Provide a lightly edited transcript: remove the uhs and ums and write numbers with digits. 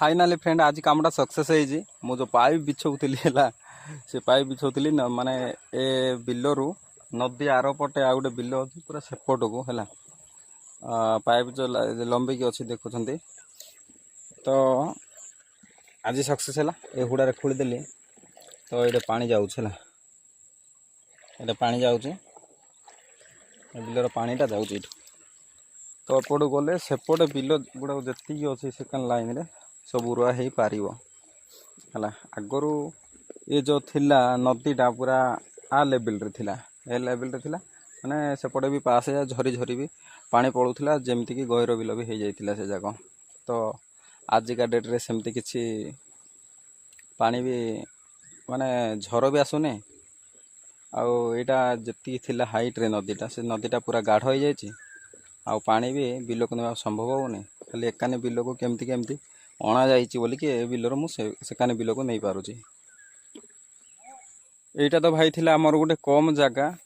Finally friend आज कामटा success है मु जो पाइप बिछौली है से पाइप बिछौली माने ए बिलरू नदी आर पटे आ गोटे बिल अच्छी पूरा सेपट को है पाइप जो लंबिकी अच्छी देखुं तो आज सक्सेस है ये हुड़ारे खोलीदेली तो ये पानी जाऊँ ये पानी जाऊँ बिलर पानीटा जाऊँ तो एपट गले सेपटे बिल गुड़ा जी अच्छी सेकेंड लाइन रे सब रुआ हो पार है आगरू ये जो थिला नदीटा पूरा आ लेवल रे थिला ए लेवल रे थिला माने सेपटे भी पास है झरी झरी भी पानी पड़ूला जमती कि गहिर बिल भी हो जाता से जाक तो आजिका डेट रे सेमती किछि पानी भी माने झर भी आसुनी आईटा जी थिला हाइट रे नदीटा से नदीटा पूरा गाढ़ हो जाए आ पानी भी बिल को नहीं संभव होनी खाली एकाने बिल को केमती केमती अणा जाइए बोलिकी बिलर मुझे बिल को नहीं पारुची। एटा तो भाई थिला आमर गोटे कम जगह